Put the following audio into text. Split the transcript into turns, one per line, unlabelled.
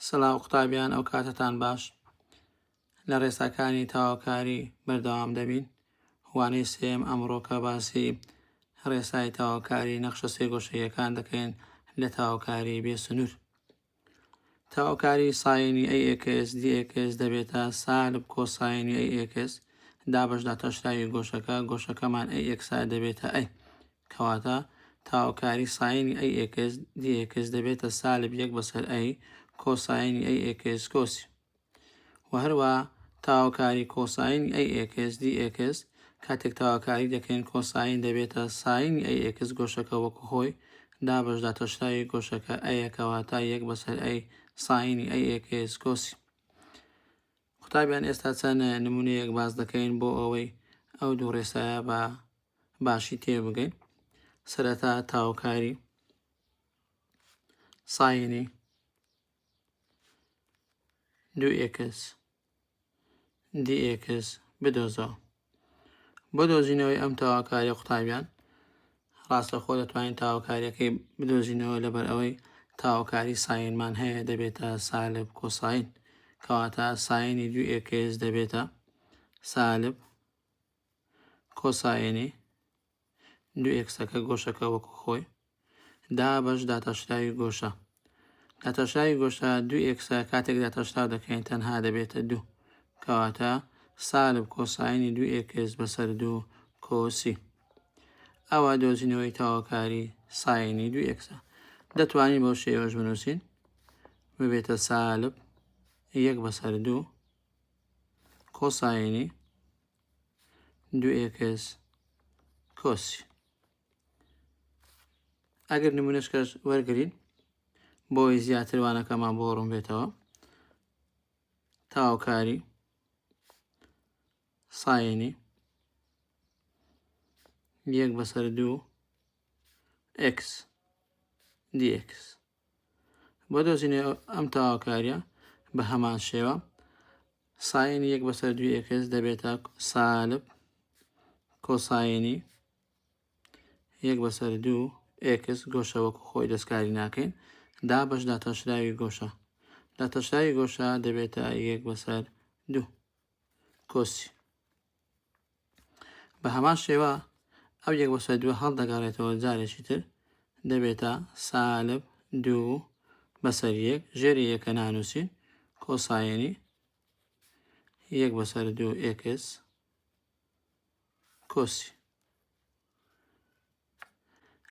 سڵاو قوتابیان، ئەو کاتتان باش. لە ڕێساکانی تاواکاری بەردەوام دەبین. وانەی سێم ئەمڕۆکە باسی ڕێسای تاواکاری نەخشە سێگۆشەیەکان دەکەین لە تاواکاری بێسنوور. تاواکاری ساینی AX DX دەبێتە سالب کۆساینی AX دابەشدا تەشتاوی گۆشەکە، گۆشەکەمان AX دەبێتە A، کەواتە تاواکاری ساینی AX DX دەبێتە سالب 1/A کۆساینی AX کۆسی. و هەروە تاواکاری کۆساینی AX DX کاتێک تاواکاری دەکەین کۆساین دەبێتە ساینی AX گۆشەکە وەکو خۆی دابەشدا تەشتاوی گۆشەکە A، کەواتە 1/A ساینی AX کۆسی. قوتابیان، ئێستا چەند نمونەیەک باز دەکەین بۆ ئەوەی ئەو دوو ڕێسایە بە باشی تێبگەین. سەرەتا تاواکاری ساینی 2x dx بدۆزەوە. بۆ دۆزینەوەی ئەم تاواکاریە قوتابیان، ڕاستەخۆ دەتوانین تاواکاریەکەی بدۆزینەوە لەبەر ئەوەی تاواکاری ساینمان هەیە دەبێتە سالب کۆساین، کەواتە ساینی 2x دەبێتە سالب کۆساینی 2xەکە گۆشەکە وەکو خۆی دابەش داتەشتاوی گۆشە. داتەشتاوی گۆشە 2x کاتێک داتەشتاو دەکەین تەنها دەبێتە 2، کەواتە سالب کۆساینی 2x بەسەر 2 کۆسی. ئەوە دۆزینەوەی تاواکاری ساینی 2x. دەتوانین بەو شێوەش بنووسین ببێتە سالب 1/2 کۆساینی 2x کۆسی. ئەگەر نمونەشکەش وەرگرین بۆی زیاتر وانەکەمان بۆ ڕوون بێتەوە، تاواکاری ساینی 1/2 x dx. بۆ دۆزینەوەی ئەم تاواکاریە بە هەمان شێوە ساینی 1/2 x دەبێتە سالب کۆساینی 1/2 x گۆشە وەکو خۆی دەستکاری ناکەین دابەش داتەشتاوی گۆشە. داتەشتاوی گۆشە دەبێتە 1/2 کۆسی. بە هەمان شێوە ئەو 1/2 هەڵدەگەڕێتەوە جارێکی تر دەبێتە سالب 2/1 ژێری یەکە نانووسین کۆساینی 1/2 x کۆسی.